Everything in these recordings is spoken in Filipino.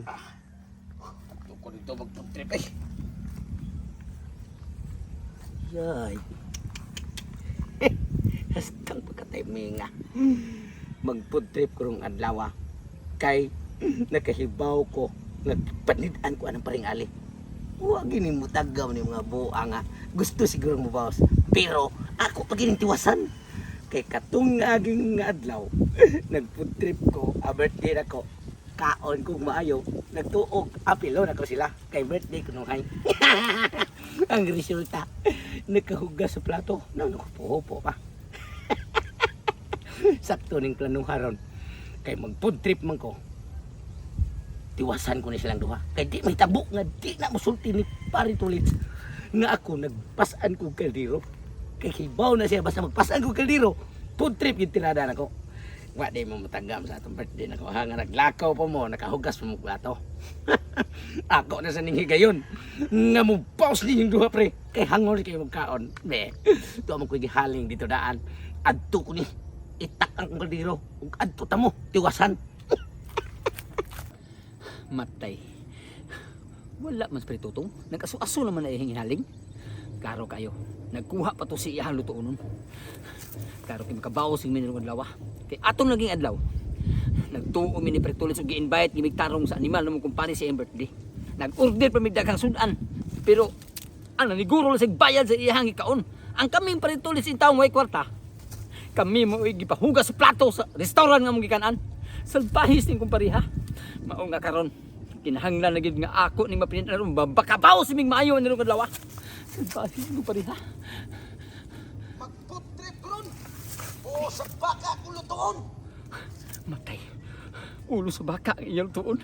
Ako dito magpag-trip eh. Yay. Hastang pagka-timing nga. Mag-food trip ko rong adlaw. Kay nakahibaw ko. Nagpanidaan ko anang paring ali. Huwag gini mo tagaw ni mga buwa nga. Gusto siguro mo bawas. Pero ako pag tiwasan. Kay katong aging nga adlaw. Nag-food trip ko. Birthday na ko. Kaon kong maayo. Nagtuog. Apilo na ko sila. Kay birthday ko nung hay. Ang resulta. Nakahugas sa plato. Nakupuho pa. Sakto ning planong haron. Kay mag-food trip man ko. Tiwasan ko ni silang duha. Kay di may tabok nga di na musulti ni pari tulit. Nga ako nagpasan ko kaldero. Kay hibaw na siya basta magpasan ko kaldero. Food trip yung tirada na ko. Wa di mo matagam sa atong birthday na ko. Nga naglakaw pa mo, nakahugas mo plato. Ako na sa ning higayon. Nga mo pause ni yung duha pre. Kay hangol kayo magkaon. Be, ito mo ko gihaling dito daan. Adto ko ni. Itak ang kaldero. Ug adto ta mo, tiwasan. Matay. Wala man sa tutong. Nag-aso-aso naman na iyang hinaling. Klaro kayo. Nagkuha pa to si iyang lutuunon. Klaro kayo makabaw sing minulong adlaw. Kay atong naging adlaw. Nagtuo mi ni Pretulis og gi-invite gimigtarong sa animal namong kumpanya sa iyang birthday. Nag-order pa mi daghang sudan. Pero ano ni guro sa bayad sa iyang ikaon. Ang kaming Pretulis in taong way kwarta. Kami mo gipahugas sa plato sa restaurant nga mong gikanan. Salbahis ning kumpariha. Mao nga karon kinahanglan na gid nga ako ning mapinitan babakabaw si ming maayo nilong adlaw. Salbahis ning kumpariha. Mag-food trip ron. O sa baka ko lutoon. Matay. Ulo sa baka ang iyang tuon.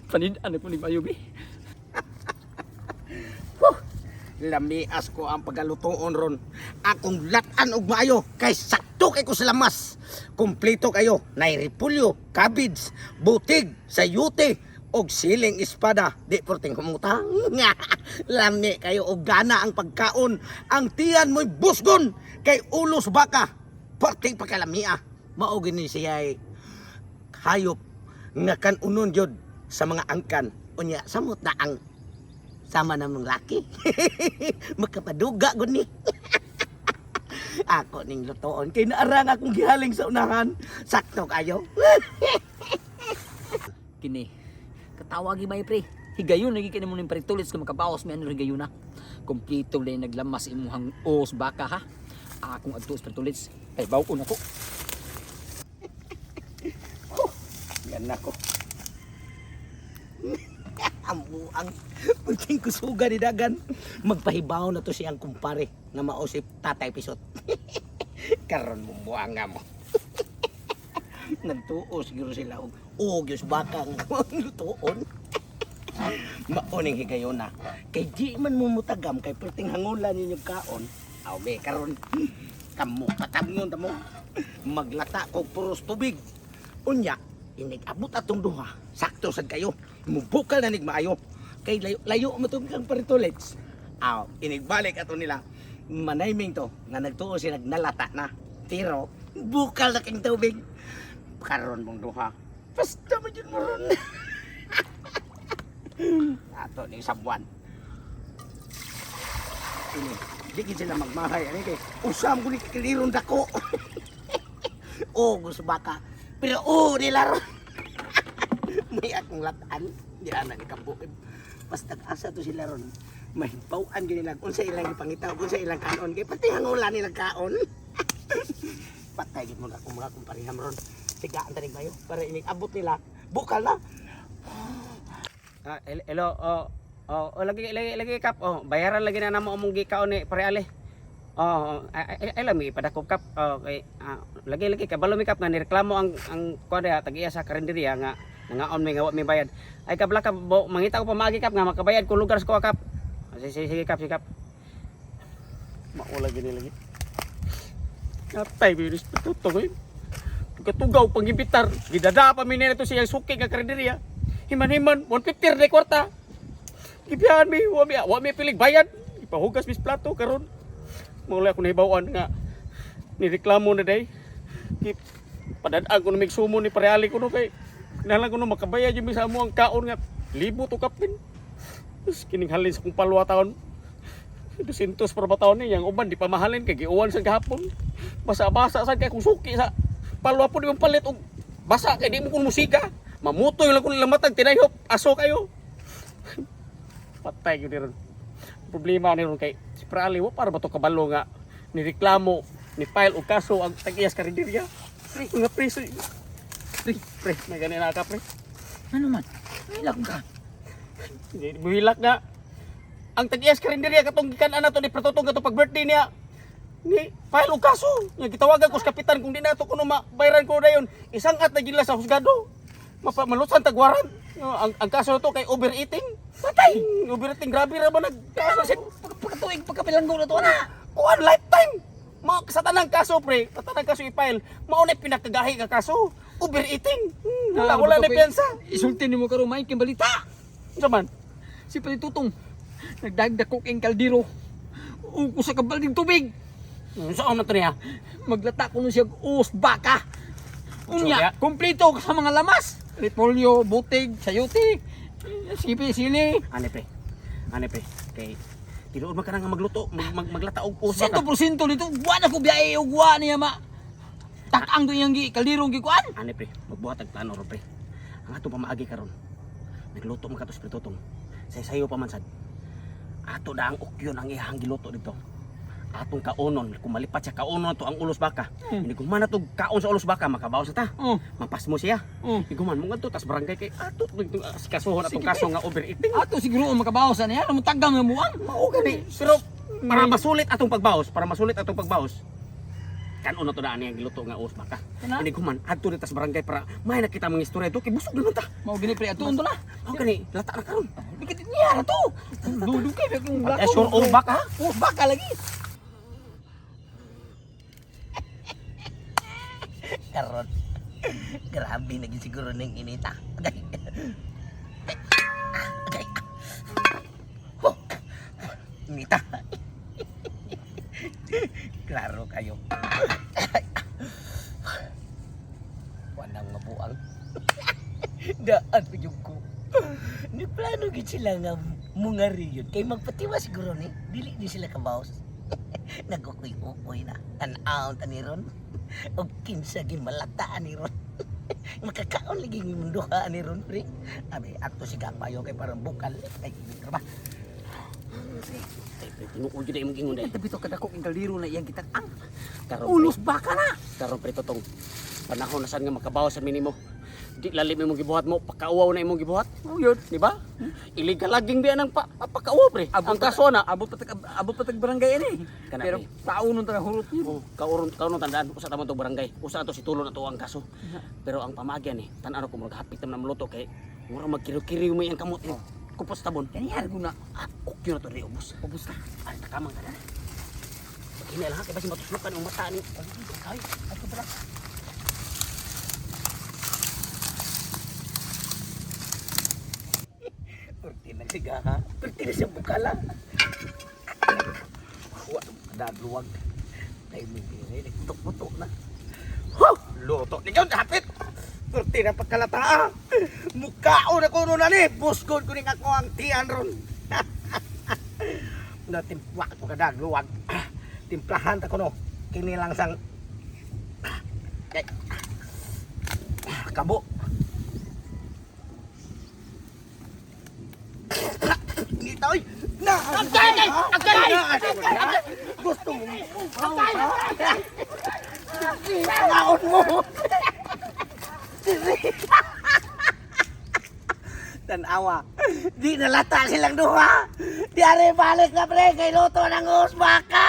Panidaan ako ni Mayubi. Lamias ko ang pagalutoon ron. Akong latan og maayo kay sakto kay ko sa lamas. Kompleto kayo. Nay repulyo, cabbage, butig, sayute og siling espada. Di porting humutang. Lami kayo og gana ang pagkaon. Ang tiyan mo'y busgon kay ulos baka. Porting pagkalamia. Mao gini siya hayop nga kanunon jud sa mga angkan. Unya samot na ang sama namang laki. Makapaduga gud ni. Ako ning lutoon kay naarang akong gihaling sa unahan. Sakto kayo. Kini. Katawagi may pre. Higayon lagi kini mo ning Pretulis ka makabawas mi ano higayon na. Kompleto lay naglamas imuhang os baka ha. Akong adto sa Pretulis. Kay baw ko nako. Yan nako. Ang pagting kusuga ni dagan. Magpahibaw na to siyang kumpare nga mausip Tatay Pisot. Karon mo buanga mo. Nagtuo siguro sila og ugyos bakang lutoon. Maoning higayon na. Kay di man mo mutagam kay perting hangulan ninyo kaon. Aw be karon kamo patamnon ta mo. Maglata ko puros tubig. Unya inig-abot atong duha. Sakto sad kayo. Mubukal na nigmaayo. Kay layo mo itong kang Pretulis. Aw, inigbalik ato nila. Manayming to. Nga nagtuo sila nalata na. Pero, bukal na king tubig. Karon mong duha. Basta mo dyan mo ron. Ato ning sabuan. Ini, di sila magmahay. Ano kay, usam ko ni kilirong dako. Gusto baka. Pero nilaro. May akong lataan. Di na nagkabukid. Basta asa to sila ron. Mahibawan gini lang. Kung sa ilang ipangitaw. Kung sa ilang kaon. Kaya pati hangulan nilang kaon. Patay gid mo na akong mga kumpariham ron. Sigaan tanig kayo. Para inig-abot nila. Bukal na. Hello, lagi kap. Bayaran lagi na namo among gikaon ni pare ali. Ay lami padakop kap. Okay, lagi kabalo mi kap nga nireklamo ang kuan tagiya sa karinderya nga nangaon mi nga wa mi bayad. Ay kabla ka mangita ko pamagi kap nga makabayad ko lugar sa ko kap. Sige kap. Maula gini lagi. Natay virus patutong eh. Pagkatugaw pangibitar, gidada pa mi nito siya suki nga karinderya. Himan 150 na kwarta. Gibiyahan mi, wa mi pilig bayad. Ipahugas mis plato karon. Mula ako nahibawan nga nireklamo na day. Padadaan ko na may sumo ni pareali ko no kay Nalang ko na makabaya dyan sa mo ang kaon nga. Libo to kapin. Tapos kining halin sa kong palwa taon. 200 para ba taon niya. Ang uban di pa mahalin kay giuwan sa gahapon. Basa-basa sa kay kung suki sa palwa po di mong palit. Og basa kay di mo kung musika. Mamutoy lang kung lamatag tinayhop. Aso kayo. Patay ko ron. Problema ni ron kay si Prali mo para ba to kabalo nga nireklamo ni file o kaso ang tag-iyas karinderya. Pre, nga preso. Pre, may ganyan na ka, pre. Ano man? Ilag ka. Hindi buhilak nga. Ang tag-iyas karinderya katong gikan-an nato ni Pretotong katong pag-birthday niya. Ni file og kaso. Nga gitawagan ko sa kapitan kung di nato kuno mabayaran ko dayon. Isang at na gila sa husgado. Mapamalutsan tagwaran. Ang kaso to kay overeating. Patay. Overeating grabe ra ba nagkaso sa Pagkatuig, pagkabilanggo na to na. kuan lifetime. Sa tanang kaso pre, sa tanang kaso i-file, maunay pinakagahi ka kaso. Overeating. Wala na piyansa. Isulti ni mo karon may balita. Saman. Si Palitutong nagdagdakok ang kaldero. Uko sa kabalding tubig. Saan na to niya? Maglata ko nun siya us baka. Unya. Unya, kumpleto sa mga lamas. Repolyo, butig, sayuti, sipi, sili. Ane pre. Kay tinuod man ka na nga magluto, maglata og pusa ka. 100% nito, guwa na ko biyahe o guwa niya ma. Takang to yung kaldirong gikuan. Ane pre, magbuhat ang plano ro pre. Ang atong pamaagi karon. Nagluto man ka to sa Pretotong. Sayo pa man sad. Ato na ang ukyon ang ihang giluto dito. Atong kaunon, kung malipat siya kaunon to ang ulos baka. Hindi kung man to kaon sa ulos baka, makabaw sa ta. Mapas mo siya. Hindi kung man mo ngadto tas barangay kay ato si kasuhon atong kaso nga overeating. Ato siguro ang makabawasan niya, mo tagam na muang. Mao gani. Pero para masulit atong pagbawas, kanon na to daan yang giluto nga ulos baka. Kana? Hindi kung man adto tas barangay para may nakita mga istorya to kay busog naman ta. Mao gini pre aton to na. Mao gani, lata na karon. Dikit niya na to. Duduk kay kung Eh sure ulos baka ha? Oh, baka lagi. Karon. Grabe naging siguro ning inita. Agay. Agay. Oh. Inita. Klaro kayo. Wanang mabuang. Daan pa yung ko. Nagplano gid sila nga mungari yun. Kay magpatiwa siguro ni. Dili ni sila kabaos. Nagukoy-ukoy na. Tanaw taniron. O kinsa gi malata ni ron. Makakaon lagi ng munduha ni ron, pre. Abi, ato si Gakmayo kay parang bukal. Ay, ba? Ay, tinuod jud imong gingon dai. Tapi to kadako ang kaldero na iyang kitang. Karon Ulos baka na. karon pre totong panahon na sad nga makabaw sa minimo. Di lalim imong gibuhat mo, pakauwaw na imong gibuhat. Oh, yun. Di ba? Illegal laging di anang pakauwaw pre. Ang kaso na abot patag barangay ini. Kana, Pero pre. paunon ta hurot niyo. oh, kauron tandaan usa ta man to barangay. Usa to si tulo na to ang kaso. Pero ang pamagyan ni tan-ano ko maghapit na maluto kay mura magkiriw-kiriw mo ang kamot ni. Kupos tabon. Kani har guna. Ukyo na to ri ubos. Ubus na. Ay takamang ta. Kini lang kay basi matuslokan ang mata ni. Ay, ato pala. Kurti na siga ha. Kurti na siya bukala. Wa dadluwag. Tay mo dire tok-tok na. Ho! Luto ni gyud hapit. Kurti na pagkalata. Mukhaon ako ron ani. Buskon ko ning ako ang tiyan ron. Na timpwa ko kadag luwag. Timplahan ta ko no. Kini lang sang kabo. Nitoy! Na! Agay! Gusto mo! Naon mo! Tanawa, di nalata silang duha! Di are balik na pre kay luto ng usbaka!